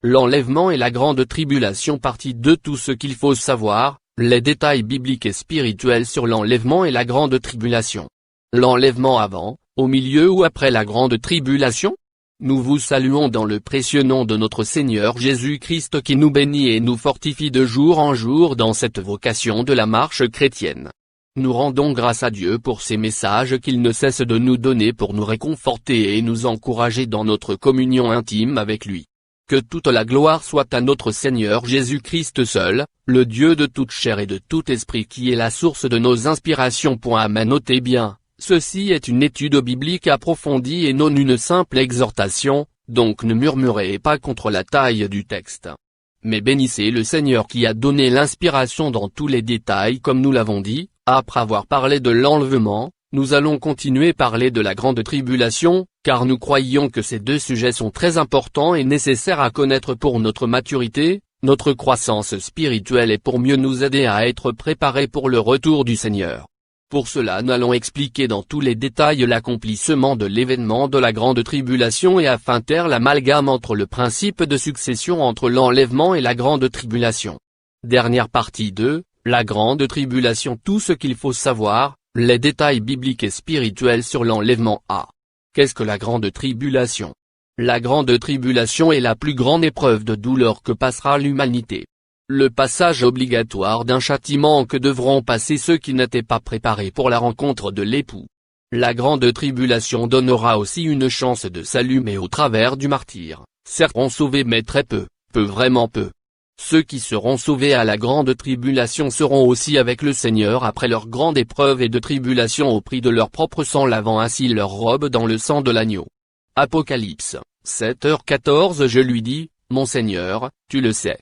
L'enlèvement et la grande tribulation partie 2. Tout ce qu'il faut savoir, les détails bibliques et spirituels sur l'enlèvement et la grande tribulation. L'enlèvement avant, au milieu ou après la grande tribulation? Nous vous saluons dans le précieux nom de notre Seigneur Jésus-Christ qui nous bénit et nous fortifie de jour en jour dans cette vocation de la marche chrétienne. Nous rendons grâce à Dieu pour ces messages qu'il ne cesse de nous donner pour nous réconforter et nous encourager dans notre communion intime avec lui. Que toute la gloire soit à notre Seigneur Jésus-Christ seul, le Dieu de toute chair et de tout esprit qui est la source de nos inspirations. Amen. Notez bien, ceci est une étude biblique approfondie et non une simple exhortation, donc ne murmurez pas contre la taille du texte. Mais bénissez le Seigneur qui a donné l'inspiration dans tous les détails comme nous l'avons dit. Après avoir parlé de l'enlèvement, nous allons continuer à parler de la grande tribulation, car nous croyons que ces deux sujets sont très importants et nécessaires à connaître pour notre maturité, notre croissance spirituelle et pour mieux nous aider à être préparés pour le retour du Seigneur. Pour cela nous allons expliquer dans tous les détails l'accomplissement de l'événement de la grande tribulation et afin faire l'amalgame entre le principe de succession entre l'enlèvement et la grande tribulation. Dernière partie 2, la grande tribulation. Tout ce qu'il faut savoir, les détails bibliques et spirituels sur l'enlèvement. Qu'est-ce que la grande tribulation? La grande tribulation est la plus grande épreuve de douleur que passera l'humanité. Le passage obligatoire d'un châtiment que devront passer ceux qui n'étaient pas préparés pour la rencontre de l'époux. La grande tribulation donnera aussi une chance de salut mais au travers du martyre, certains seront sauvés mais très peu, vraiment peu. Ceux qui seront sauvés à la grande tribulation seront aussi avec le Seigneur après leur grande épreuve et de tribulation au prix de leur propre sang lavant ainsi leur robe dans le sang de l'agneau. Apocalypse, 7h14. Je lui dis, mon Seigneur, tu le sais.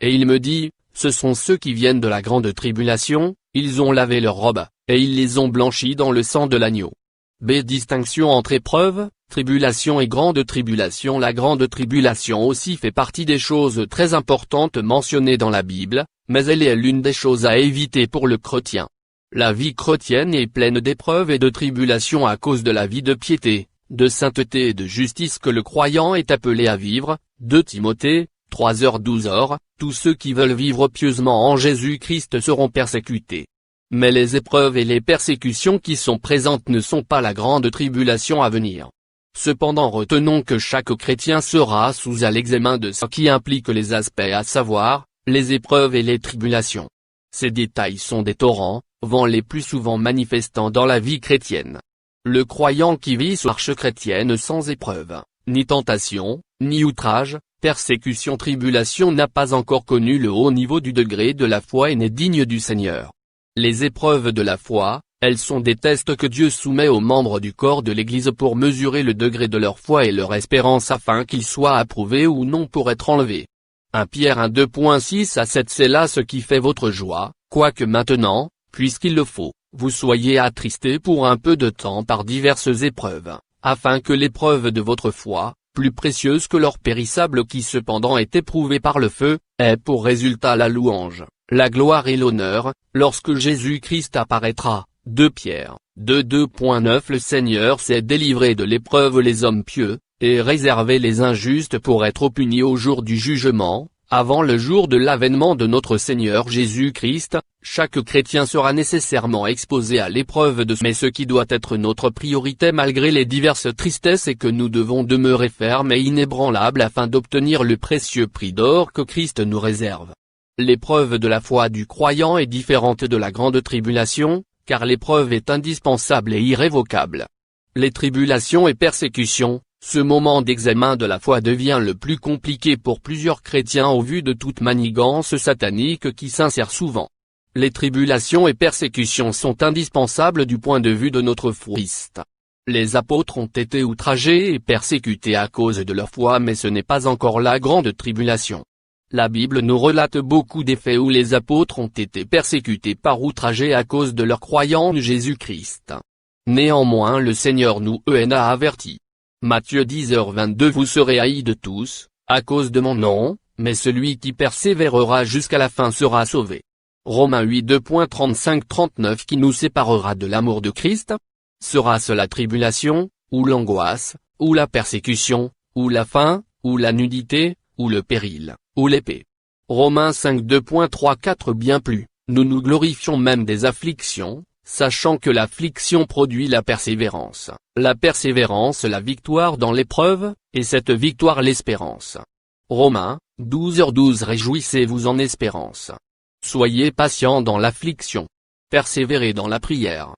Et il me dit, ce sont ceux qui viennent de la grande tribulation, ils ont lavé leurs robes, et ils les ont blanchies dans le sang de l'agneau. Distinction entre épreuve, tribulation et grande tribulation. La grande tribulation aussi fait partie des choses très importantes mentionnées dans la Bible, mais elle est l'une des choses à éviter pour le chrétien. La vie chrétienne est pleine d'épreuves et de tribulations à cause de la vie de piété, de sainteté et de justice que le croyant est appelé à vivre. 2 Timothée, 3h12. Tous ceux qui veulent vivre pieusement en Jésus-Christ seront persécutés. Mais les épreuves et les persécutions qui sont présentes ne sont pas la grande tribulation à venir. Cependant retenons que chaque chrétien sera sous à l'examen de ce qui implique les aspects à savoir, les épreuves et les tribulations. Ces détails sont des torrents, vents les plus souvent manifestants dans la vie chrétienne. Le croyant qui vit sur marche chrétienne sans épreuve, ni tentation, ni outrage, persécution, tribulation n'a pas encore connu le haut niveau du degré de la foi et n'est digne du Seigneur. Les épreuves de la foi, elles sont des tests que Dieu soumet aux membres du corps de l'Église pour mesurer le degré de leur foi et leur espérance afin qu'ils soient approuvés ou non pour être enlevés. 1 Pierre 1 2.6 à 7. C'est là ce qui fait votre joie, quoique maintenant, puisqu'il le faut, vous soyez attristés pour un peu de temps par diverses épreuves, afin que l'épreuve de votre foi, plus précieuse que l'or périssable qui cependant est éprouvé par le feu, ait pour résultat la louange, la gloire et l'honneur, lorsque Jésus-Christ apparaîtra. 2 Pierre 2 2.9. Le Seigneur s'est délivré de l'épreuve les hommes pieux, et réservé les injustes pour être punis au jour du jugement, avant le jour de l'avènement de notre Seigneur Jésus-Christ. Chaque chrétien sera nécessairement exposé à l'épreuve de mais ce qui doit être notre priorité malgré les diverses tristesses est que nous devons demeurer fermes et inébranlables afin d'obtenir le précieux prix d'or que Christ nous réserve. L'épreuve de la foi du croyant est différente de la grande tribulation, car l'épreuve est indispensable et irrévocable. Les tribulations et persécutions, ce moment d'examen de la foi devient le plus compliqué pour plusieurs chrétiens au vu de toute manigance satanique qui s'insère souvent. Les tribulations et persécutions sont indispensables du point de vue de notre foi. Les apôtres ont été outragés et persécutés à cause de leur foi mais ce n'est pas encore la grande tribulation. La Bible nous relate beaucoup des faits où les apôtres ont été persécutés par outragés à cause de leur croyance en Jésus-Christ. Néanmoins le Seigneur nous a avertis. Matthieu 10h22. Vous serez haïs de tous, à cause de mon nom, mais celui qui persévérera jusqu'à la fin sera sauvé. Romains 8 2.35-39. Qui nous séparera de l'amour de Christ? Sera-ce la tribulation, ou l'angoisse, ou la persécution, ou la faim, ou la nudité, ou le péril, ou l'épée. Romains 5 2.3-4 Bien plus, nous nous glorifions même des afflictions, sachant que l'affliction produit la persévérance la victoire dans l'épreuve, et cette victoire l'espérance. Romains 12h12 Réjouissez-vous en espérance. Soyez patients dans l'affliction. Persévérez dans la prière.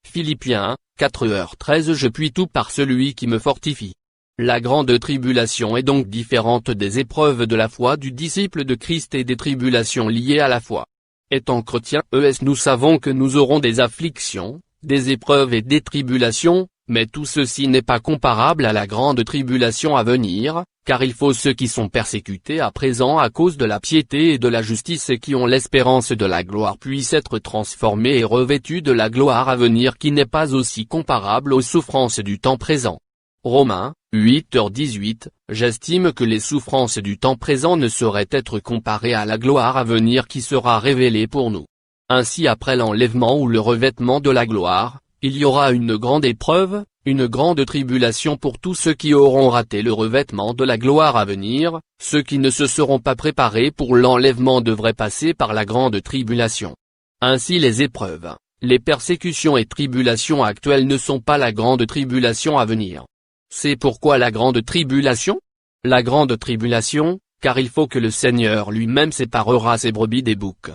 Philippiens 4h13 Je puis tout par celui qui me fortifie. La grande tribulation est donc différente des épreuves de la foi du disciple de Christ et des tribulations liées à la foi. Étant chrétiens, nous savons que nous aurons des afflictions, des épreuves et des tribulations, mais tout ceci n'est pas comparable à la grande tribulation à venir, car il faut ceux qui sont persécutés à présent à cause de la piété et de la justice et qui ont l'espérance de la gloire puissent être transformés et revêtus de la gloire à venir qui n'est pas aussi comparable aux souffrances du temps présent. Romains 8h18 J'estime que les souffrances du temps présent ne sauraient être comparées à la gloire à venir qui sera révélée pour nous. Ainsi après l'enlèvement ou le revêtement de la gloire, il y aura une grande épreuve, une grande tribulation pour tous ceux qui auront raté le revêtement de la gloire à venir, ceux qui ne se seront pas préparés pour l'enlèvement devraient passer par la grande tribulation. Ainsi les épreuves, les persécutions et tribulations actuelles ne sont pas la grande tribulation à venir. C'est pourquoi la grande tribulation ? La grande tribulation, car il faut que le Seigneur lui-même séparera ses brebis des boucs.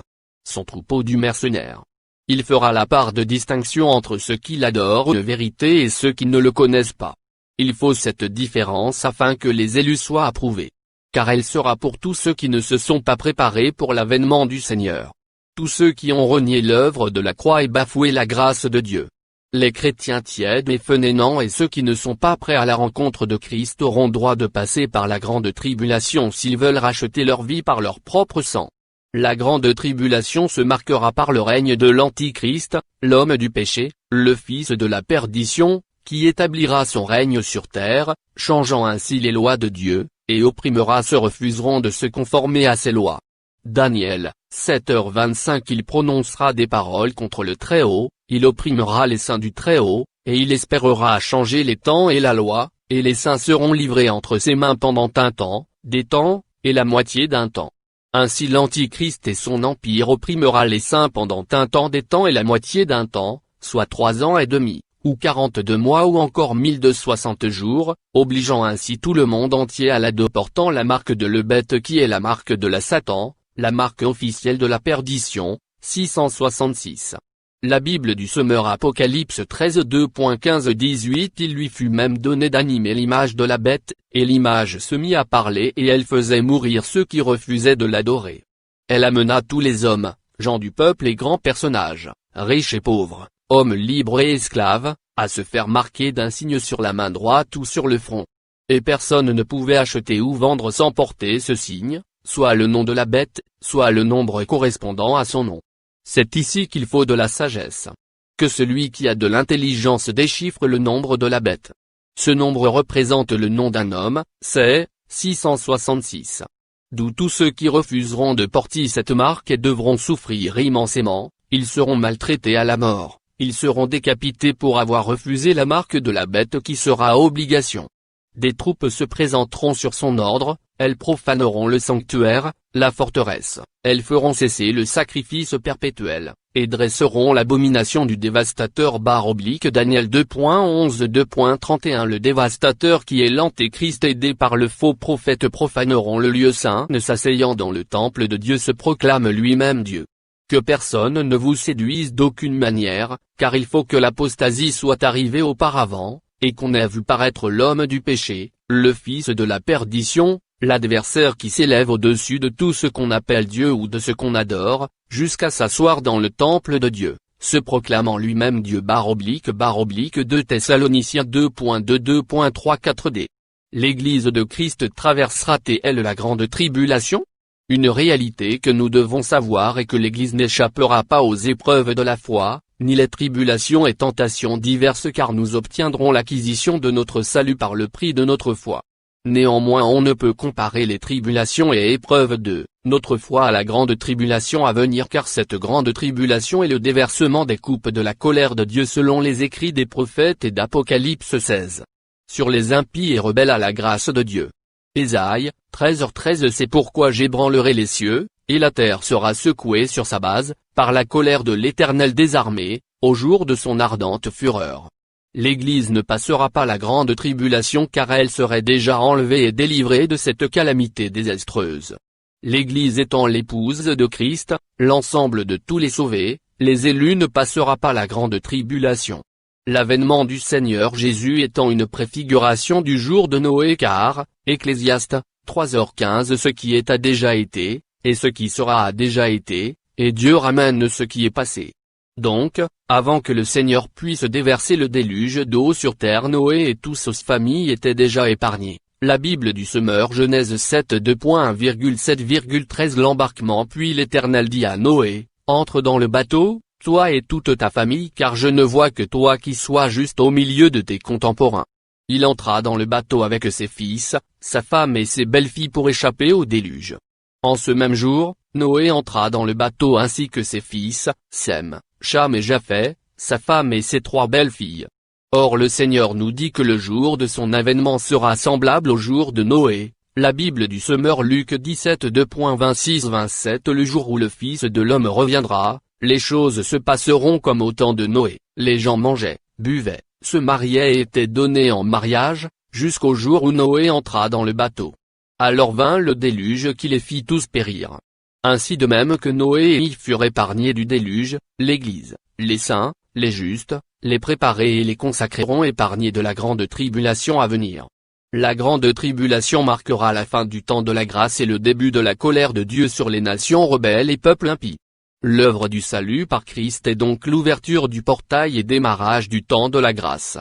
Son troupeau du mercenaire. Il fera la part de distinction entre ceux qui l'adorent de vérité et ceux qui ne le connaissent pas. Il faut cette différence afin que les élus soient approuvés. Car elle sera pour tous ceux qui ne se sont pas préparés pour l'avènement du Seigneur. Tous ceux qui ont renié l'œuvre de la croix et bafoué la grâce de Dieu. Les chrétiens tièdes et fainéants et ceux qui ne sont pas prêts à la rencontre de Christ auront droit de passer par la grande tribulation s'ils veulent racheter leur vie par leur propre sang. La grande tribulation se marquera par le règne de l'Antichrist, l'homme du péché, le fils de la perdition, qui établira son règne sur terre, changeant ainsi les lois de Dieu, et opprimera ceux qui refuseront de se conformer à ses lois. Daniel 7h25 Il prononcera des paroles contre le Très-Haut, il opprimera les saints du Très-Haut, et il espérera changer les temps et la loi, et les saints seront livrés entre ses mains pendant un temps, des temps, et la moitié d'un temps. Ainsi l'Antichrist et son empire opprimera les saints pendant un temps des temps et la moitié d'un temps, soit 3 ans et demi, ou 42 mois ou encore 1260 jours, obligeant ainsi tout le monde entier à l'adorer portant la marque de le bête qui est la marque de la Satan, la marque officielle de la perdition, 666. La Bible du Semeur Apocalypse 13 2.15-18 Il lui fut même donné d'animer l'image de la bête, et l'image se mit à parler et elle faisait mourir ceux qui refusaient de l'adorer. Elle amena tous les hommes, gens du peuple et grands personnages, riches et pauvres, hommes libres et esclaves, à se faire marquer d'un signe sur la main droite ou sur le front. Et personne ne pouvait acheter ou vendre sans porter ce signe, soit le nom de la bête, soit le nombre correspondant à son nom. C'est ici qu'il faut de la sagesse. Que celui qui a de l'intelligence déchiffre le nombre de la bête. Ce nombre représente le nom d'un homme, c'est 666. D'où tous ceux qui refuseront de porter cette marque et devront souffrir immensément, ils seront maltraités à la mort, ils seront décapités pour avoir refusé la marque de la bête qui sera à obligation. Des troupes se présenteront sur son ordre, elles profaneront le sanctuaire, la forteresse, elles feront cesser le sacrifice perpétuel, et dresseront l'abomination du dévastateur Daniel 2.11 2.31 Le dévastateur qui est l'Antéchrist aidé par le faux prophète profaneront le lieu saint ne s'asseyant dans le temple de Dieu se proclame lui-même Dieu. Que personne ne vous séduise d'aucune manière, car il faut que l'apostasie soit arrivée auparavant, et qu'on ait vu paraître l'homme du péché, le fils de la perdition, l'adversaire qui s'élève au-dessus de tout ce qu'on appelle Dieu ou de ce qu'on adore, jusqu'à s'asseoir dans le temple de Dieu, se proclamant lui-même Dieu // 2 Thessaloniciens 2.2.3-4d. L'Église de Christ traversera-t-elle la grande tribulation ? Une réalité que nous devons savoir est que l'Église n'échappera pas aux épreuves de la foi, ni les tribulations et tentations diverses car nous obtiendrons l'acquisition de notre salut par le prix de notre foi. Néanmoins on ne peut comparer les tribulations et épreuves de notre foi à la grande tribulation à venir car cette grande tribulation est le déversement des coupes de la colère de Dieu selon les écrits des prophètes et d'Apocalypse 16. Sur les impies et rebelles à la grâce de Dieu. Ésaïe, 13h13 C'est pourquoi j'ébranlerai les cieux, et la terre sera secouée sur sa base, par la colère de l'Éternel des armées, au jour de son ardente fureur. L'Église ne passera pas la grande tribulation car elle serait déjà enlevée et délivrée de cette calamité désastreuse. L'Église étant l'épouse de Christ, l'ensemble de tous les sauvés, les élus ne passera pas la grande tribulation. L'avènement du Seigneur Jésus étant une préfiguration du jour de Noé car, Ecclésiaste, 3h15 Ce qui est a déjà été, et ce qui sera a déjà été, et Dieu ramène ce qui est passé. Donc, avant que le Seigneur puisse déverser le déluge d'eau sur terre Noé et toute sa famille étaient déjà épargnés. La Bible du Semeur Genèse 7 2.1,7,13 L'embarquement Puis l'Éternel dit à Noé, entre dans le bateau, toi et toute ta famille car je ne vois que toi qui sois juste au milieu de tes contemporains. Il entra dans le bateau avec ses fils, sa femme et ses belles-filles pour échapper au déluge. En ce même jour, Noé entra dans le bateau ainsi que ses fils, Sem, Cham et Japheth, sa femme et ses 3 belles-filles. Or le Seigneur nous dit que le jour de son avènement sera semblable au jour de Noé. La Bible du Semeur Luc 17 2.26-27 Le jour où le Fils de l'homme reviendra, les choses se passeront comme au temps de Noé, les gens mangeaient, buvaient, se mariaient et étaient donnés en mariage, jusqu'au jour où Noé entra dans le bateau. Alors vint le déluge qui les fit tous périr. Ainsi de même que Noé y furent épargnés du déluge, l'Église, les saints, les justes, les préparés et les consacrés seront épargnés de la grande tribulation à venir. La grande tribulation marquera la fin du temps de la grâce et le début de la colère de Dieu sur les nations rebelles et peuples impies. L'œuvre du salut par Christ est donc l'ouverture du portail et démarrage du temps de la grâce.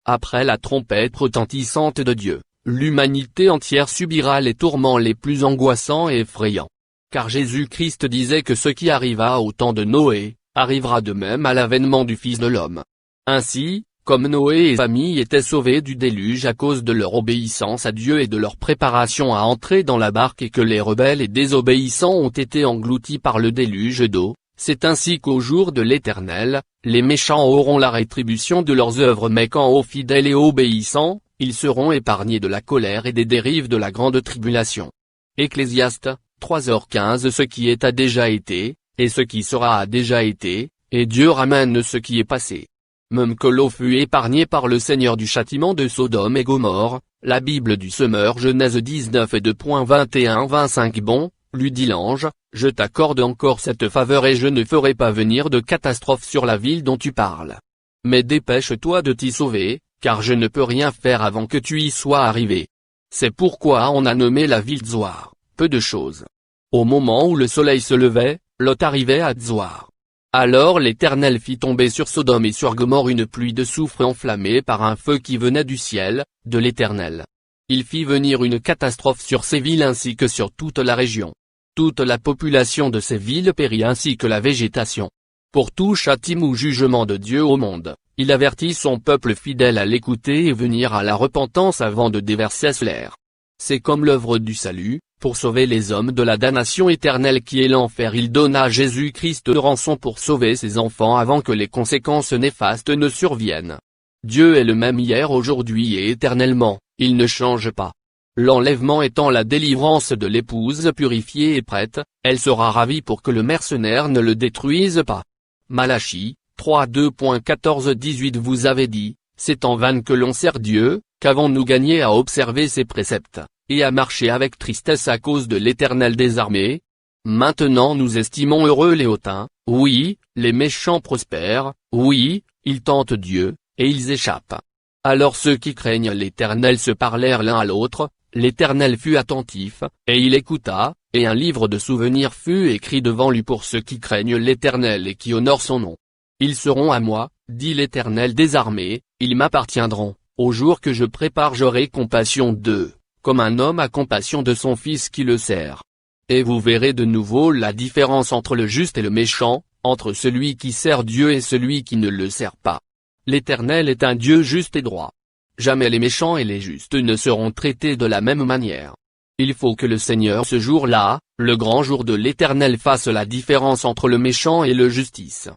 Après la trompette retentissante de Dieu, l'humanité entière subira les tourments les plus angoissants et effrayants. Car Jésus-Christ disait que ce qui arriva au temps de Noé, arrivera de même à l'avènement du Fils de l'homme. Ainsi, comme Noé et sa famille étaient sauvés du déluge à cause de leur obéissance à Dieu et de leur préparation à entrer dans la barque et que les rebelles et désobéissants ont été engloutis par le déluge d'eau, c'est ainsi qu'au jour de l'Éternel, les méchants auront la rétribution de leurs œuvres mais quant aux fidèles et obéissants, ils seront épargnés de la colère et des dérives de la grande tribulation. Ecclésiaste, 3h15 Ce qui est a déjà été, et ce qui sera a déjà été, et Dieu ramène ce qui est passé. Même que l'eau fut épargnée par le Seigneur du châtiment de Sodome et Gomorrhe, la Bible du Semeur Genèse 19 et 2.21-25 Bon, lui dit l'ange, je t'accorde encore cette faveur et je ne ferai pas venir de catastrophe sur la ville dont tu parles. Mais dépêche-toi de t'y sauver, car je ne peux rien faire avant que tu y sois arrivé. C'est pourquoi on a nommé la ville Zoar, peu de choses. Au moment où le soleil se levait, Lot arrivait à Zoar. Alors l'Éternel fit tomber sur Sodome et sur Gomorrhe une pluie de soufre enflammée par un feu qui venait du ciel, de l'Éternel. Il fit venir une catastrophe sur ces villes ainsi que sur toute la région. Toute la population de ces villes périt ainsi que la végétation. Pour tout châtiment ou jugement de Dieu au monde, il avertit son peuple fidèle à l'écouter et venir à la repentance avant de déverser l'air. C'est comme l'œuvre du salut, pour sauver les hommes de la damnation éternelle qui est l'enfer. Il donna à Jésus-Christ de rançon pour sauver ses enfants avant que les conséquences néfastes ne surviennent. Dieu est le même hier, aujourd'hui et éternellement, il ne change pas. L'enlèvement étant la délivrance de l'épouse purifiée et prête, elle sera ravie pour que le mercenaire ne le détruise pas. Malachie, 3:2.14-18 Vous avez dit, c'est en vain que l'on sert Dieu, qu'avons-nous gagné à observer ses préceptes, et à marcher avec tristesse à cause de l'Éternel des armées? Maintenant nous estimons heureux les hautains, oui, les méchants prospèrent, oui, ils tentent Dieu, et ils échappent. Alors ceux qui craignent l'Éternel se parlèrent l'un à l'autre, l'Éternel fut attentif, et il écouta, et un livre de souvenirs fut écrit devant lui pour ceux qui craignent l'Éternel et qui honorent son nom. Ils seront à moi, dit l'Éternel des armées, ils m'appartiendront, au jour que je prépare j'aurai compassion d'eux, comme un homme a compassion de son fils qui le sert. Et vous verrez de nouveau la différence entre le juste et le méchant, entre celui qui sert Dieu et celui qui ne le sert pas. L'Éternel est un Dieu juste et droit. Jamais les méchants et les justes ne seront traités de la même manière. Il faut que le Seigneur ce jour-là, le grand jour de l'Éternel fasse la différence entre le méchant et le justice.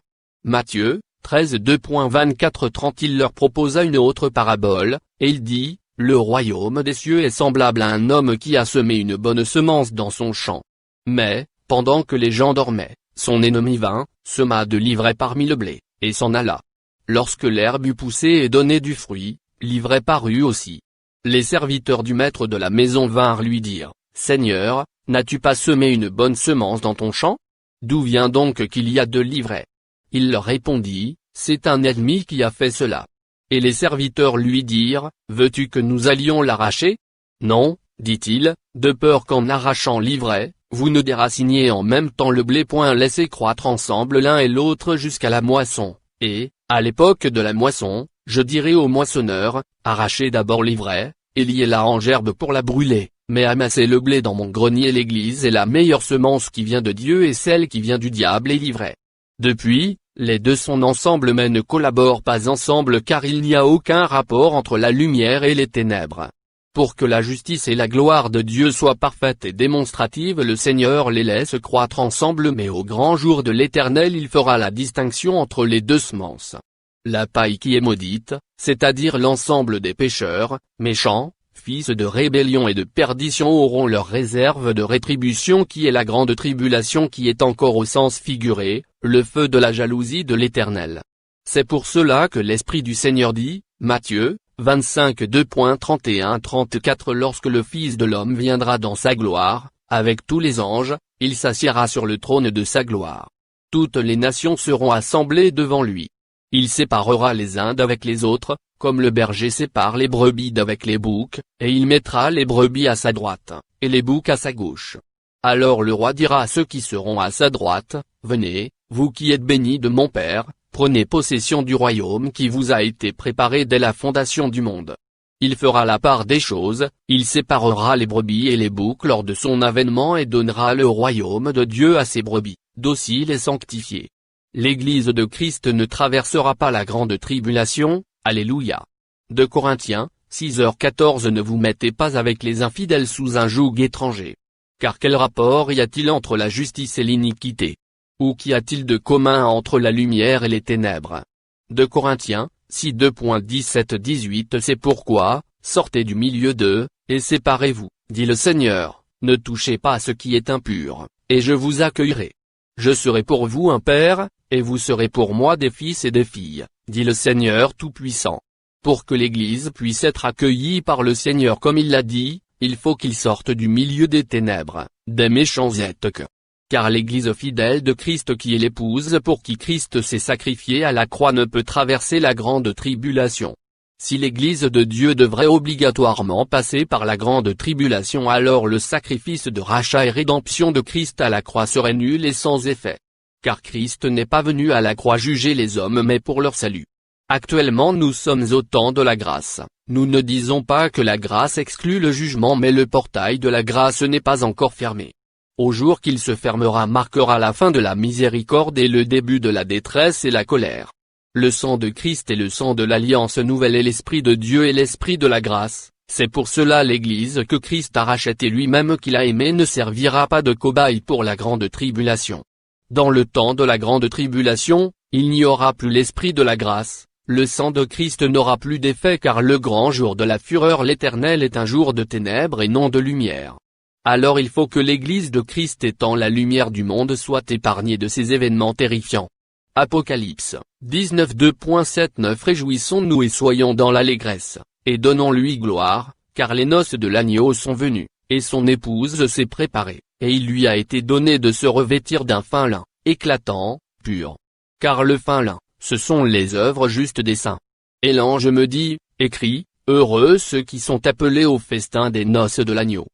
Matthieu, 13:2.24-30 Il leur proposa une autre parabole, et il dit, le royaume des cieux est semblable à un homme qui a semé une bonne semence dans son champ. Mais, pendant que les gens dormaient, son ennemi vint, sema de l'ivraie parmi le blé, et s'en alla. Lorsque l'herbe eut poussé et donné du fruit, l'ivraie parut aussi. Les serviteurs du maître de la maison vinrent lui dire, « Seigneur, n'as-tu pas semé une bonne semence dans ton champ? D'où vient donc qu'il y a de l'ivraie ?» Il leur répondit, « C'est un ennemi qui a fait cela. » Et les serviteurs lui dirent, « Veux-tu que nous allions l'arracher? » « Non, dit-il, de peur qu'en arrachant l'ivraie, vous ne déraciniez en même temps le blé. Laissez croître ensemble l'un et l'autre jusqu'à la moisson, et, à l'époque de la moisson, je dirai au moissonneur, arrachez d'abord l'ivraie, et liez-la en gerbe pour la brûler, mais amassez le blé dans mon grenier. L'Église est la meilleure semence qui vient de Dieu et celle qui vient du diable est l'ivraie. Depuis, les deux sont ensemble mais ne collaborent pas ensemble car il n'y a aucun rapport entre la lumière et les ténèbres. Pour que la justice et la gloire de Dieu soient parfaites et démonstratives, le Seigneur les laisse croître ensemble, mais au grand jour de l'Éternel il fera la distinction entre les deux semences. La paille qui est maudite, c'est-à-dire l'ensemble des pécheurs, méchants, fils de rébellion et de perdition auront leur réserve de rétribution qui est la grande tribulation qui est encore au sens figuré, le feu de la jalousie de l'Éternel. C'est pour cela que l'Esprit du Seigneur dit, Matthieu 25 2.31-34 lorsque le Fils de l'homme viendra dans sa gloire, avec tous les anges, il s'assiera sur le trône de sa gloire. Toutes les nations seront assemblées devant lui. Il séparera les uns d'avec les autres, comme le berger sépare les brebis d'avec les boucs, et il mettra les brebis à sa droite, et les boucs à sa gauche. Alors le roi dira à ceux qui seront à sa droite, Venez, vous qui êtes bénis de mon Père, prenez possession du royaume qui vous a été préparé dès la fondation du monde. Il fera la part des choses, il séparera les brebis et les boucs lors de son avènement et donnera le royaume de Dieu à ses brebis, dociles et sanctifiées. L'Église de Christ ne traversera pas la grande tribulation, Alléluia. 2 Corinthiens, 6h14 Ne vous mettez pas avec les infidèles sous un joug étranger. Car quel rapport y a-t-il entre la justice et l'iniquité? Ou qu'y a-t-il de commun entre la lumière et les ténèbres? 2 Corinthiens, 6 2.17-18 C'est pourquoi, sortez du milieu d'eux, et séparez-vous, dit le Seigneur, ne touchez pas à ce qui est impur, et je vous accueillerai. Je serai pour vous un père, et vous serez pour moi des fils et des filles, dit le Seigneur Tout-Puissant. Pour que l'Église puisse être accueillie par le Seigneur comme il l'a dit, il faut qu'il sorte du milieu des ténèbres, des méchants étques. Car l'Église fidèle de Christ qui est l'épouse pour qui Christ s'est sacrifié à la croix ne peut traverser la grande tribulation. Si l'Église de Dieu devrait obligatoirement passer par la grande tribulation, alors le sacrifice de rachat et rédemption de Christ à la croix serait nul et sans effet. Car Christ n'est pas venu à la croix juger les hommes mais pour leur salut. Actuellement nous sommes au temps de la grâce. Nous ne disons pas que la grâce exclut le jugement mais le portail de la grâce n'est pas encore fermé. Au jour qu'il se fermera marquera la fin de la miséricorde et le début de la détresse et la colère. Le sang de Christ est le sang de l'alliance nouvelle et l'Esprit de Dieu est l'Esprit de la grâce, c'est pour cela l'Église que Christ a rachetée lui-même qu'il a aimé ne servira pas de cobaye pour la grande tribulation. Dans le temps de la grande tribulation, il n'y aura plus l'Esprit de la grâce, le sang de Christ n'aura plus d'effet car le grand jour de la fureur l'Éternel est un jour de ténèbres et non de lumière. Alors il faut que l'Église de Christ étant la lumière du monde soit épargnée de ces événements terrifiants. Apocalypse 19 2.79 Réjouissons-nous et soyons dans l'allégresse, et donnons-lui gloire, car les noces de l'agneau sont venues, et son épouse s'est préparée, et il lui a été donné de se revêtir d'un fin lin, éclatant, pur. Car le fin lin, ce sont les œuvres justes des saints. Et l'ange me dit, écris, heureux ceux qui sont appelés au festin des noces de l'agneau.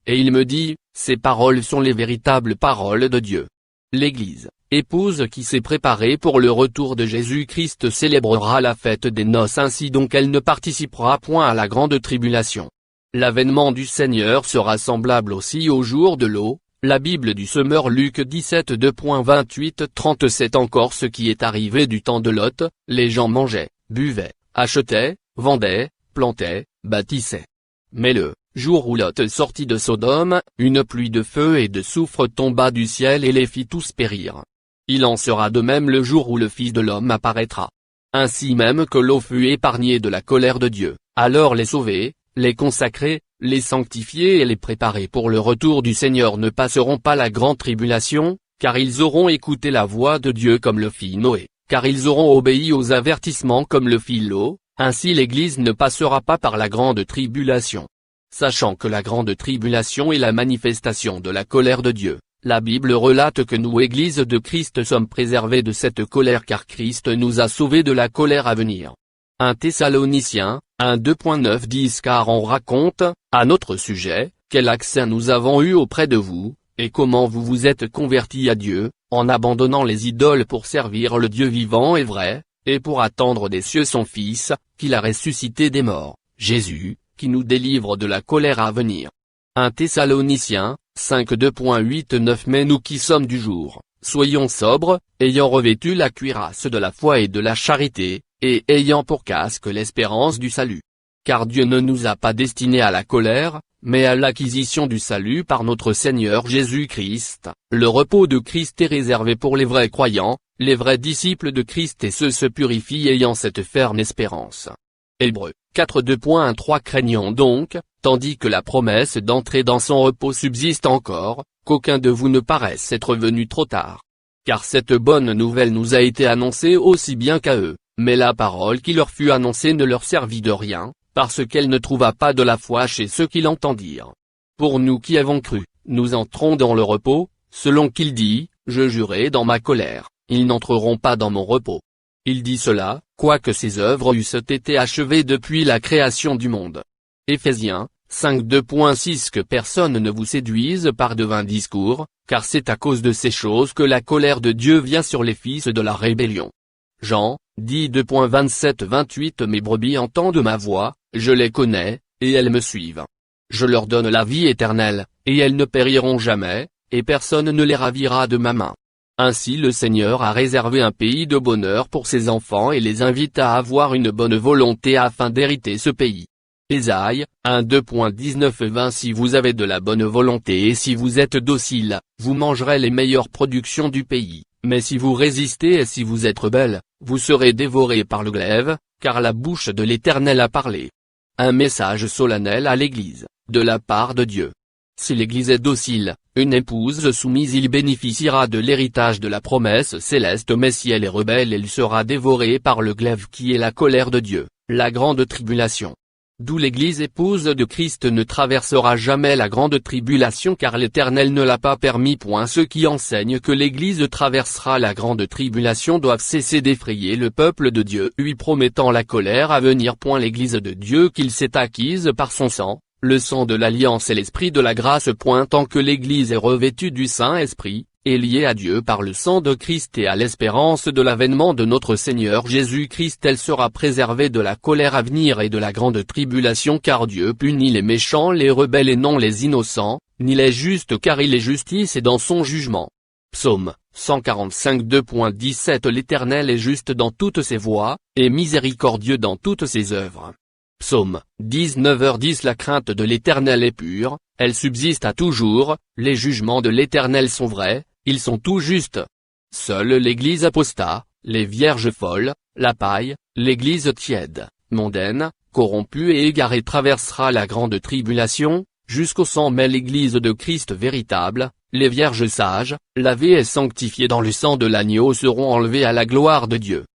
Et il me dit, ces paroles sont les véritables paroles de Dieu. L'Église, épouse qui s'est préparée pour le retour de Jésus-Christ célébrera la fête des noces ainsi donc elle ne participera point à la grande tribulation. L'avènement du Seigneur sera semblable aussi au jour de l'eau, la Bible du semeur Luc 17 2.28-37 Encore ce qui est arrivé du temps de Lot, les gens mangeaient, buvaient, achetaient, vendaient, plantaient, bâtissaient. Mais le jour où Lot sortit de Sodome, une pluie de feu et de soufre tomba du ciel et les fit tous périr. Il en sera de même le jour où le Fils de l'homme apparaîtra. Ainsi même que l'eau fut épargnée de la colère de Dieu, alors les sauvés, les consacrés, les sanctifiés et les préparés pour le retour du Seigneur ne passeront pas la grande tribulation, car ils auront écouté la voix de Dieu comme le fit Noé, car ils auront obéi aux avertissements comme le fit Lot, ainsi l'Église ne passera pas par la grande tribulation. Sachant que la grande tribulation est la manifestation de la colère de Dieu, la Bible relate que nous Église de Christ sommes préservés de cette colère car Christ nous a sauvés de la colère à venir. 1 Thessaloniciens, 1:2.9 dit car on raconte, à notre sujet, quel accès nous avons eu auprès de vous, et comment vous vous êtes convertis à Dieu, en abandonnant les idoles pour servir le Dieu vivant et vrai, et pour attendre des cieux son Fils, qu'il a ressuscité des morts, Jésus, qui nous délivre de la colère à venir. 1 Thessaloniciens, 5:2.8-9 Mais nous qui sommes du jour, soyons sobres, ayant revêtu la cuirasse de la foi et de la charité, et ayant pour casque l'espérance du salut. Car Dieu ne nous a pas destinés à la colère, mais à l'acquisition du salut par notre Seigneur Jésus-Christ. Le repos de Christ est réservé pour les vrais croyants, les vrais disciples de Christ et ceux se purifient ayant cette ferme espérance. Hébreux 4:2.1-3 Craignons donc, tandis que la promesse d'entrer dans son repos subsiste encore, qu'aucun de vous ne paraisse être venu trop tard. Car cette bonne nouvelle nous a été annoncée aussi bien qu'à eux, mais la parole qui leur fut annoncée ne leur servit de rien, parce qu'elle ne trouva pas de la foi chez ceux qui l'entendirent. Pour nous qui avons cru, nous entrons dans le repos, selon qu'il dit, je jurai dans ma colère, ils n'entreront pas dans mon repos. Il dit cela, quoique ses œuvres eussent été achevées depuis la création du monde. Éphésiens 5:2.6 Que personne ne vous séduise par de vains discours, car c'est à cause de ces choses que la colère de Dieu vient sur les fils de la rébellion. Jean 10:27-28 Mes brebis entendent ma voix, je les connais, et elles me suivent. Je leur donne la vie éternelle, et elles ne périront jamais, et personne ne les ravira de ma main. Ainsi le Seigneur a réservé un pays de bonheur pour ses enfants et les invite à avoir une bonne volonté afin d'hériter ce pays. Ésaïe 1:2.19-20 Si vous avez de la bonne volonté et si vous êtes docile, vous mangerez les meilleures productions du pays, mais si vous résistez et si vous êtes rebelle, vous serez dévorés par le glaive, car la bouche de l'Éternel a parlé. Un message solennel à l'Église, de la part de Dieu. Si l'Église est docile, une épouse soumise il bénéficiera de l'héritage de la promesse céleste mais si elle est rebelle elle sera dévorée par le glaive qui est la colère de Dieu, la grande tribulation. D'où l'Église épouse de Christ ne traversera jamais la grande tribulation car l'Éternel ne l'a pas permis. Ceux qui enseignent que l'Église traversera la grande tribulation doivent cesser d'effrayer le peuple de Dieu lui promettant la colère à venir. L'Église de Dieu qu'il s'est acquise par son sang, le sang de l'alliance et l'esprit de la grâce. Tant que l'Église est revêtue du Saint-Esprit, est liée à Dieu par le sang de Christ et à l'espérance de l'avènement de notre Seigneur Jésus-Christ, elle sera préservée de la colère à venir et de la grande tribulation car Dieu punit les méchants, les rebelles et non les innocents, ni les justes car il est justice et dans son jugement. Psaume 145:2.17 L'Éternel est juste dans toutes ses voies, et miséricordieux dans toutes ses œuvres. Psaume 19h10 La crainte de l'Éternel est pure, elle subsiste à toujours, les jugements de l'Éternel sont vrais, ils sont tout justes. Seule l'Église apostat, les vierges folles, la paille, l'Église tiède, mondaine, corrompue et égarée traversera la grande tribulation, jusqu'au sang mais l'Église de Christ véritable, les vierges sages, lavées et sanctifiées dans le sang de l'agneau seront enlevées à la gloire de Dieu.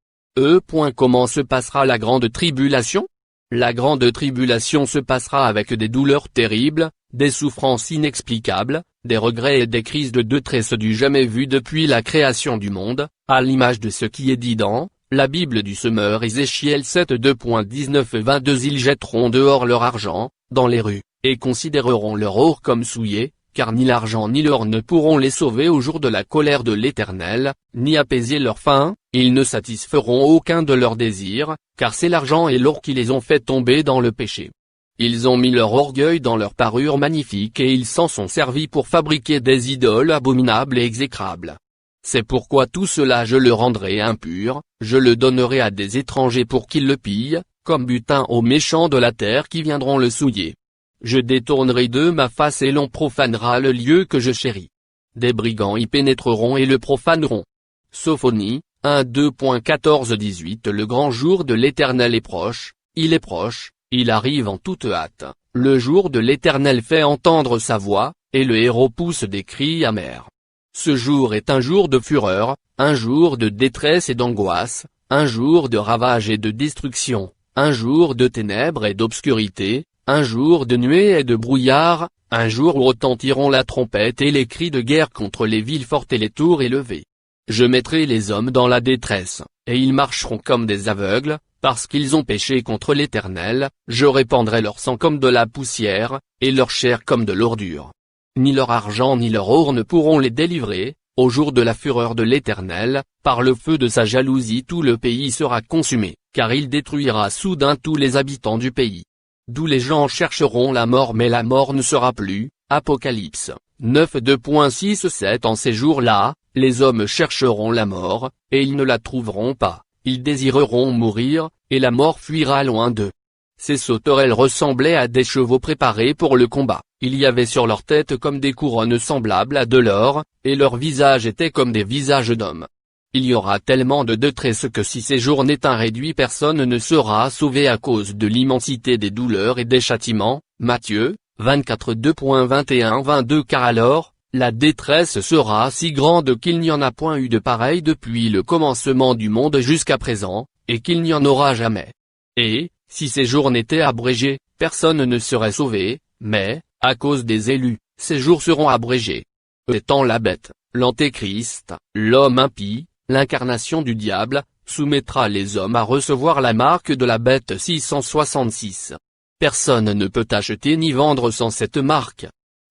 Comment se passera la grande tribulation ? La grande tribulation se passera avec des douleurs terribles, des souffrances inexplicables, des regrets et des crises de détresse du jamais vu depuis la création du monde, à l'image de ce qui est dit dans la Bible du semeur Ézéchiel 7:2.19-22 Ils jetteront dehors leur argent, dans les rues, et considéreront leur or comme souillé, car ni l'argent ni l'or ne pourront les sauver au jour de la colère de l'Éternel, ni apaiser leur faim, ils ne satisferont aucun de leurs désirs, car c'est l'argent et l'or qui les ont fait tomber dans le péché. Ils ont mis leur orgueil dans leur parure magnifique et ils s'en sont servis pour fabriquer des idoles abominables et exécrables. C'est pourquoi tout cela je le rendrai impur, je le donnerai à des étrangers pour qu'ils le pillent, comme butin aux méchants de la terre qui viendront le souiller. Je détournerai d'eux ma face et l'on profanera le lieu que je chéris. Des brigands y pénétreront et le profaneront. Sophonie 1:2.14-18 Le grand jour de l'Éternel est proche, il est proche, Il arrive en toute hâte, le jour de l'Éternel fait entendre sa voix, et le héros pousse des cris amers. Ce jour est un jour de fureur, un jour de détresse et d'angoisse, un jour de ravage et de destruction, un jour de ténèbres et d'obscurité, un jour de nuée et de brouillard, un jour où retentiront la trompette et les cris de guerre contre les villes fortes et les tours élevées. Je mettrai les hommes dans la détresse, et ils marcheront comme des aveugles, parce qu'ils ont péché contre l'Éternel, je répandrai leur sang comme de la poussière, et leur chair comme de l'ordure. Ni leur argent ni leur or ne pourront les délivrer, au jour de la fureur de l'Éternel, par le feu de sa jalousie tout le pays sera consumé, car il détruira soudain tous les habitants du pays. D'où les gens chercheront la mort mais la mort ne sera plus. Apocalypse 9 2.6-7. En ces jours-là, les hommes chercheront la mort, et ils ne la trouveront pas, ils désireront mourir, et la mort fuira loin d'eux. Ces sauterelles ressemblaient à des chevaux préparés pour le combat, il y avait sur leur tête comme des couronnes semblables à de l'or, et leurs visages étaient comme des visages d'hommes. Il y aura tellement de détresse que si ces jours n'est un réduit personne ne sera sauvé à cause de l'immensité des douleurs et des châtiments. Matthieu 24 2.21-22. Car alors, la détresse sera si grande qu'il n'y en a point eu de pareil depuis le commencement du monde jusqu'à présent, et qu'il n'y en aura jamais. Et, si ces jours n'étaient abrégés, personne ne serait sauvé, mais, à cause des élus, ces jours seront abrégés. Étant la bête, l'antéchrist, l'homme impie, l'incarnation du diable, soumettra les hommes à recevoir la marque de la bête 666. Personne ne peut acheter ni vendre sans cette marque.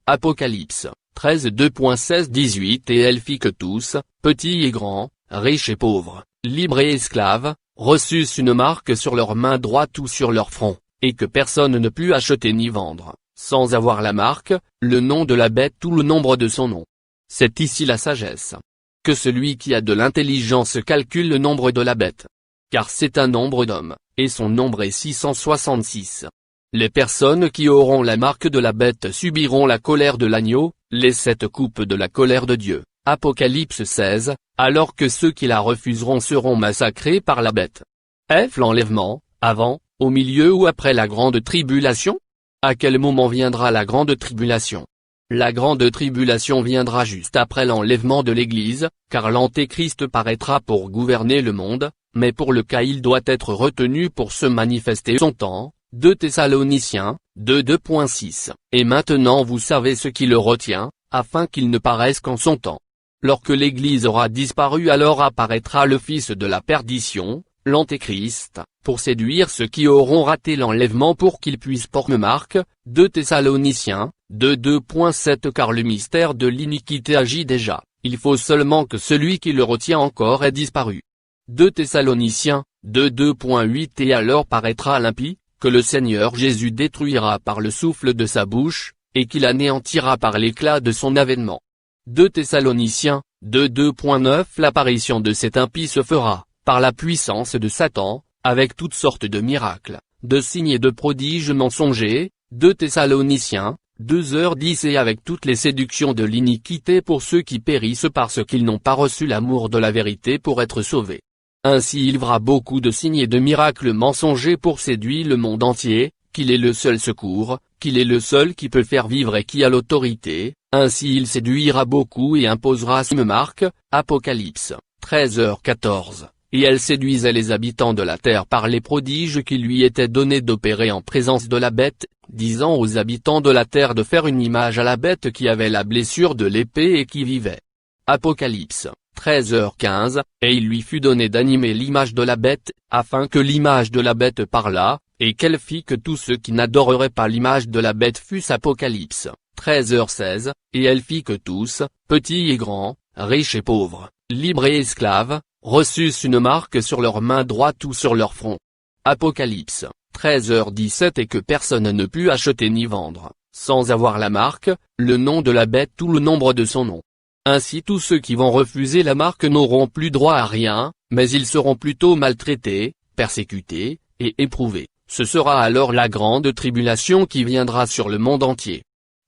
Apocalypse 13 2.16-18. Et elle fit que tous, petits et grands, riches et pauvres, libres et esclaves, reçussent une marque sur leur main droite ou sur leur front, et que personne ne put acheter ni vendre, sans avoir la marque, le nom de la bête ou le nombre de son nom. C'est ici la sagesse. Que celui qui a de l'intelligence calcule le nombre de la bête. Car c'est un nombre d'hommes, et son nombre est 666. Les personnes qui auront la marque de la bête subiront la colère de l'agneau, les 7 coupes de la colère de Dieu. Apocalypse 16, alors que ceux qui la refuseront seront massacrés par la bête. F. L'enlèvement, avant, au milieu ou après la grande tribulation? À quel moment viendra la grande tribulation? La grande tribulation viendra juste après l'enlèvement de l'Église, car l'Antéchrist paraîtra pour gouverner le monde, mais pour le cas il doit être retenu pour se manifester son temps. 2 Thessaloniciens 2 2.6. Et maintenant vous savez ce qui le retient, afin qu'il ne paraisse qu'en son temps. Lorsque l'Église aura disparu, alors apparaîtra le fils de la perdition, l'Antéchrist, pour séduire ceux qui auront raté l'enlèvement pour qu'ils puissent porter marque. 2 Thessaloniciens 2 2.7. Car le mystère de l'iniquité agit déjà, il faut seulement que celui qui le retient encore ait disparu. 2 Thessaloniciens 2 2.8. Et alors paraîtra l'impie, que le Seigneur Jésus détruira par le souffle de sa bouche, et qu'il anéantira par l'éclat de son avènement. 2 Thessaloniciens 2 2.9. L'apparition de cet impie se fera, par la puissance de Satan, avec toutes sortes de miracles, de signes et de prodiges mensongers. 2 Thessaloniciens 2h10. Et avec toutes les séductions de l'iniquité pour ceux qui périssent parce qu'ils n'ont pas reçu l'amour de la vérité pour être sauvés. Ainsi il fera beaucoup de signes et de miracles mensongers pour séduire le monde entier, qu'il est le seul secours, qu'il est le seul qui peut faire vivre et qui a l'autorité. Ainsi il séduira beaucoup et imposera une marque. Apocalypse 13h14. Et elle séduisait les habitants de la terre par les prodiges qui lui étaient donnés d'opérer en présence de la bête, disant aux habitants de la terre de faire une image à la bête qui avait la blessure de l'épée et qui vivait. Apocalypse 13h15. Et il lui fut donné d'animer l'image de la bête, afin que l'image de la bête parlât, et qu'elle fit que tous ceux qui n'adoreraient pas l'image de la bête fussent. Apocalypse 13h16. Et elle fit que tous, petits et grands, riches et pauvres, libres et esclaves, reçussent une marque sur leur main droite ou sur leur front. Apocalypse 13h17. Et que personne ne put acheter ni vendre, sans avoir la marque, le nom de la bête ou le nombre de son nom. Ainsi tous ceux qui vont refuser la marque n'auront plus droit à rien, mais ils seront plutôt maltraités, persécutés, et éprouvés. Ce sera alors la grande tribulation qui viendra sur le monde entier.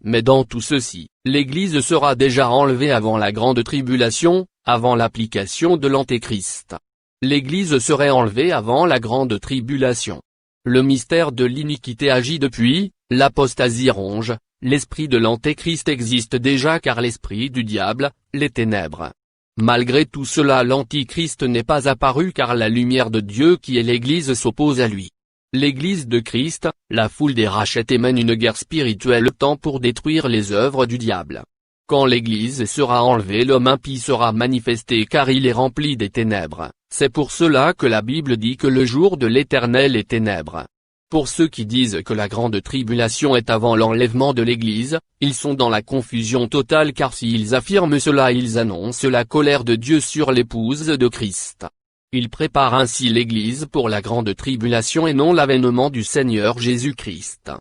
Mais dans tout ceci, l'Église sera déjà enlevée avant la grande tribulation, avant l'application de l'Antéchrist. L'Église serait enlevée avant la grande tribulation. Le mystère de l'iniquité agit depuis, l'apostasie ronge, l'esprit de l'antéchrist existe déjà car l'esprit du diable, les ténèbres. Malgré tout cela l'antichrist n'est pas apparu car la lumière de Dieu qui est l'Église s'oppose à lui. L'Église de Christ, la foule des rachetés mène une guerre spirituelle tant pour détruire les œuvres du diable. Quand l'Église sera enlevée l'homme impie sera manifesté car il est rempli des ténèbres, c'est pour cela que la Bible dit que le jour de l'Éternel est ténèbres. Pour ceux qui disent que la grande tribulation est avant l'enlèvement de l'Église, ils sont dans la confusion totale car s'ils affirment cela ils annoncent la colère de Dieu sur l'épouse de Christ. Ils préparent ainsi l'Église pour la grande tribulation et non l'avènement du Seigneur Jésus-Christ.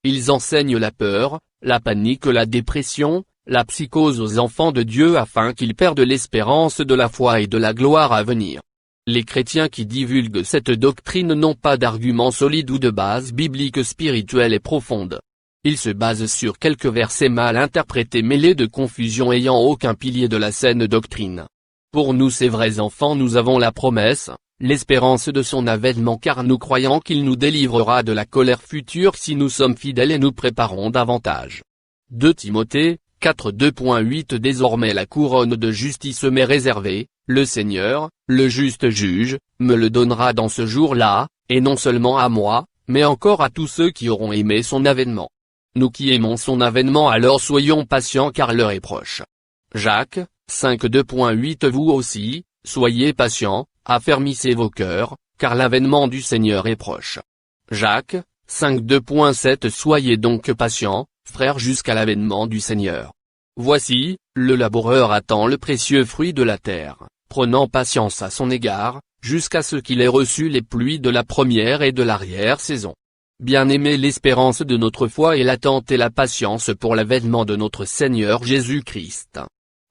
Ils enseignent la peur, la panique, la dépression, la psychose aux enfants de Dieu afin qu'ils perdent l'espérance de la foi et de la gloire à venir. Les chrétiens qui divulguent cette doctrine n'ont pas d'arguments solides ou de base biblique spirituelle et profonde. Ils se basent sur quelques versets mal interprétés mêlés de confusion ayant aucun pilier de la saine doctrine. Pour nous ces vrais enfants nous avons la promesse, l'espérance de son avènement car nous croyons qu'il nous délivrera de la colère future si nous sommes fidèles et nous préparons davantage. 2 Timothée 4 2.8 Désormais la couronne de justice m'est réservée, le Seigneur, le juste juge, me le donnera dans ce jour-là, et non seulement à moi, mais encore à tous ceux qui auront aimé son avènement. Nous qui aimons son avènement alors soyons patients car l'heure est proche. Jacques 5 2.8 Vous aussi, soyez patients, affermissez vos cœurs, car l'avènement du Seigneur est proche. Jacques 5 2.7 Soyez donc patients, frères jusqu'à l'avènement du Seigneur. Voici, le laboureur attend le précieux fruit de la terre, prenant patience à son égard, jusqu'à ce qu'il ait reçu les pluies de la première et de l'arrière-saison. Bien-aimés, l'espérance de notre foi est l'attente et la patience pour l'avènement de notre Seigneur Jésus-Christ.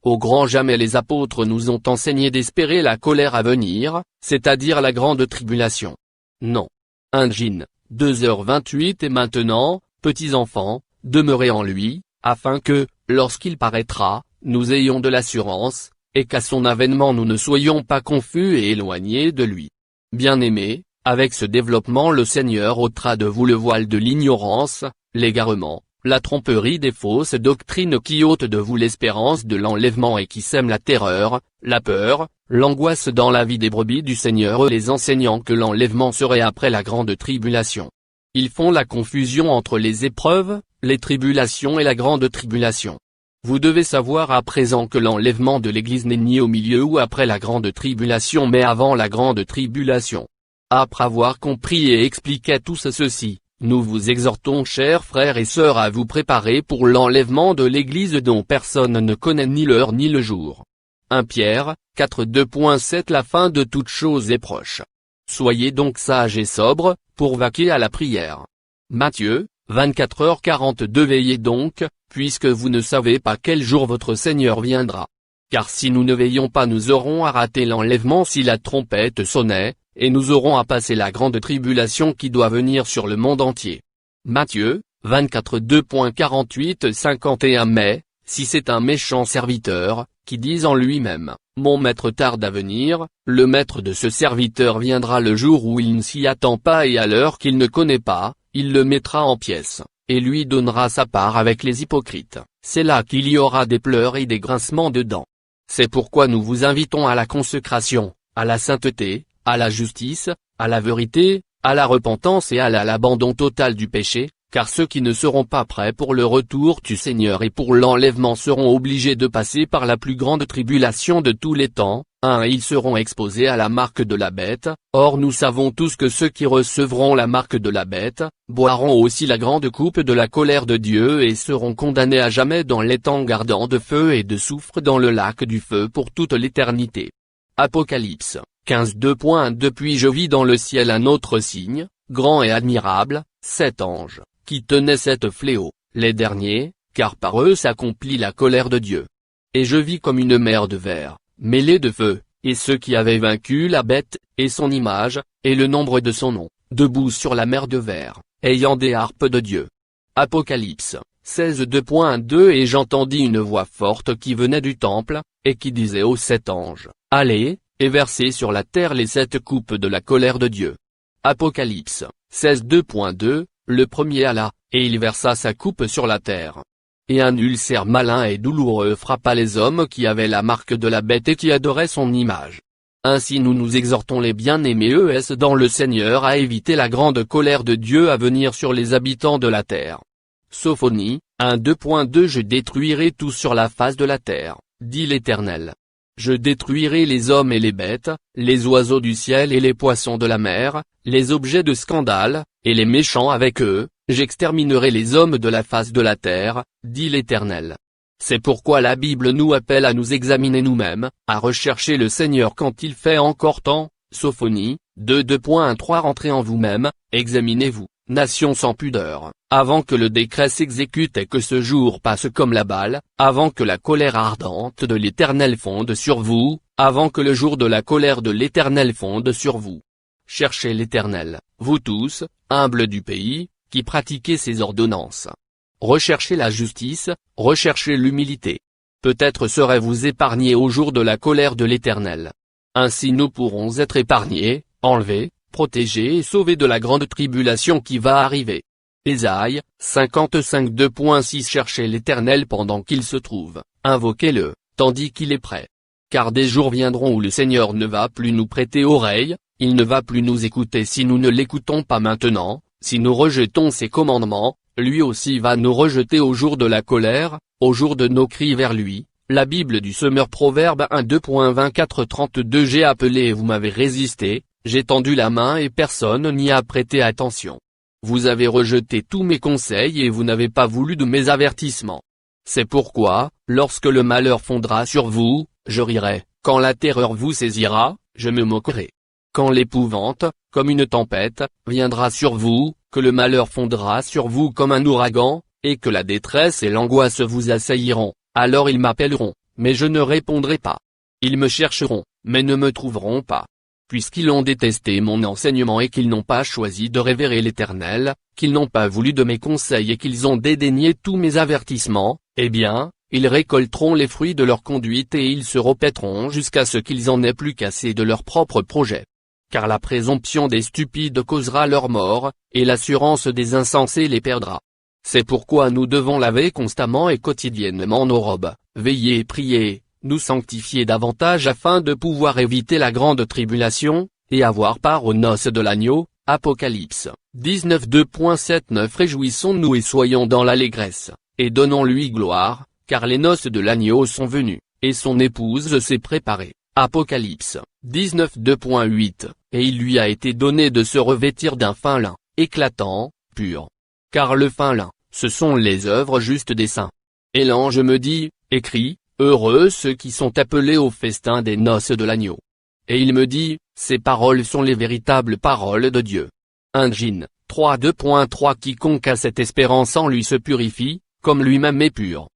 Au grand jamais les apôtres nous ont enseigné d'espérer la colère à venir, c'est-à-dire la grande tribulation. Non. 1 Jean 2h28 Et maintenant, petits enfants, demeurez en lui, afin que, lorsqu'il paraîtra, nous ayons de l'assurance, et qu'à son avènement nous ne soyons pas confus et éloignés de lui. Bien-aimés, avec ce développement le Seigneur ôtera de vous le voile de l'ignorance, l'égarement, la tromperie des fausses doctrines qui ôtent de vous l'espérance de l'enlèvement et qui sèment la terreur, la peur, l'angoisse dans la vie des brebis du Seigneur les enseignant que l'enlèvement serait après la grande tribulation. Ils font la confusion entre les épreuves, les tribulations et la grande tribulation. Vous devez savoir à présent que l'enlèvement de l'Église n'est ni au milieu ou après la grande tribulation mais avant la grande tribulation. Après avoir compris et expliqué tout ceci, nous vous exhortons chers frères et sœurs à vous préparer pour l'enlèvement de l'Église dont personne ne connaît ni l'heure ni le jour. 1 Pierre 4 2.7 La fin de toute chose est proche. Soyez donc sages et sobres, pour vaquer à la prière. Matthieu 24h42 Veillez donc, puisque vous ne savez pas quel jour votre Seigneur viendra. Car si nous ne veillons pas nous aurons à rater l'enlèvement si la trompette sonnait, et nous aurons à passer la grande tribulation qui doit venir sur le monde entier. Matthieu 24 2.48 51 Mais, si c'est un méchant serviteur, qui dit en lui-même, mon maître tarde à venir, le maître de ce serviteur viendra le jour où il ne s'y attend pas et à l'heure qu'il ne connaît pas, il le mettra en pièces, et lui donnera sa part avec les hypocrites. C'est là qu'il y aura des pleurs et des grincements de dents. C'est pourquoi nous vous invitons à la consécration, à la sainteté, à la justice, à la vérité, à la repentance et à l'abandon total du péché, car ceux qui ne seront pas prêts pour le retour du Seigneur et pour l'enlèvement seront obligés de passer par la plus grande tribulation de tous les temps. 1 Ils seront exposés à la marque de la bête, or nous savons tous que ceux qui recevront la marque de la bête, boiront aussi la grande coupe de la colère de Dieu et seront condamnés à jamais dans l'étang ardent de feu et de soufre dans le lac du feu pour toute l'éternité. Apocalypse 15 2.1 Depuis je vis dans le ciel un autre signe, grand et admirable, 7 anges, qui tenaient 7 fléaux, les derniers, car par eux s'accomplit la colère de Dieu. Et je vis comme une mer de verre, mêlée de feu, et ceux qui avaient vaincu la bête, et son image, et le nombre de son nom, debout sur la mer de verre, ayant des harpes de Dieu. Apocalypse 16 2.2 Et j'entendis une voix forte qui venait du temple, et qui disait aux 7 anges, allez, et versez sur la terre les 7 coupes de la colère de Dieu. Apocalypse 16 2.2, le premier alla, et il versa sa coupe sur la terre. Et un ulcère malin et douloureux frappa les hommes qui avaient la marque de la bête et qui adoraient son image. Ainsi nous nous exhortons les bien-aimés dans le Seigneur à éviter la grande colère de Dieu à venir sur les habitants de la terre. Sophonie, 1 2.2 Je détruirai tout sur la face de la terre, dit l'Éternel. Je détruirai les hommes et les bêtes, les oiseaux du ciel et les poissons de la mer, les objets de scandale, et les méchants avec eux, j'exterminerai les hommes de la face de la terre, dit l'Éternel. C'est pourquoi la Bible nous appelle à nous examiner nous-mêmes, à rechercher le Seigneur quand il fait encore temps. Sophonie, 2 2.3 Rentrez en vous-même, examinez-vous, nation sans pudeur, avant que le décret s'exécute et que ce jour passe comme la balle, avant que la colère ardente de l'Éternel fonde sur vous, avant que le jour de la colère de l'Éternel fonde sur vous. Cherchez l'Éternel, vous tous, humbles du pays, qui pratiquez ses ordonnances. Recherchez la justice, recherchez l'humilité. Peut-être serez-vous épargnés au jour de la colère de l'Éternel. Ainsi nous pourrons être épargnés, enlevés, protégés et sauvés de la grande tribulation qui va arriver. Ésaïe, 55 2.6 Cherchez l'Éternel pendant qu'il se trouve, invoquez-le, tandis qu'il est prêt. Car des jours viendront où le Seigneur ne va plus nous prêter oreille, il ne va plus nous écouter si nous ne l'écoutons pas maintenant, si nous rejetons ses commandements, lui aussi va nous rejeter au jour de la colère, au jour de nos cris vers lui. La Bible du Semeur Proverbe 1 2.24-32 J'ai appelé et vous m'avez résisté, j'ai tendu la main et personne n'y a prêté attention. Vous avez rejeté tous mes conseils et vous n'avez pas voulu de mes avertissements. C'est pourquoi, lorsque le malheur fondra sur vous, je rirai, quand la terreur vous saisira, je me moquerai. Quand l'épouvante, comme une tempête, viendra sur vous, que le malheur fondra sur vous comme un ouragan, et que la détresse et l'angoisse vous assailliront, alors ils m'appelleront, mais je ne répondrai pas. Ils me chercheront, mais ne me trouveront pas. Puisqu'ils ont détesté mon enseignement et qu'ils n'ont pas choisi de révérer l'Éternel, qu'ils n'ont pas voulu de mes conseils et qu'ils ont dédaigné tous mes avertissements, eh bien, ils récolteront les fruits de leur conduite et ils se répéteront jusqu'à ce qu'ils en aient plus qu'assez de leurs propres projets. Car la présomption des stupides causera leur mort, et l'assurance des insensés les perdra. C'est pourquoi nous devons laver constamment et quotidiennement nos robes, veiller et prier, nous sanctifier davantage afin de pouvoir éviter la grande tribulation, et avoir part aux noces de l'agneau. Apocalypse 19 2.7-9 Réjouissons-nous et soyons dans l'allégresse, et donnons-lui gloire, car les noces de l'agneau sont venues, et son épouse s'est préparée. Apocalypse 19 2.8 Et il lui a été donné de se revêtir d'un fin lin, éclatant, pur. Car le fin lin, ce sont les œuvres justes des saints. Et l'ange me dit, écris, heureux ceux qui sont appelés au festin des noces de l'agneau. Et il me dit, ces paroles sont les véritables paroles de Dieu. 1 Jean 3 2.3 Quiconque a cette espérance en lui se purifie, comme lui-même est pur.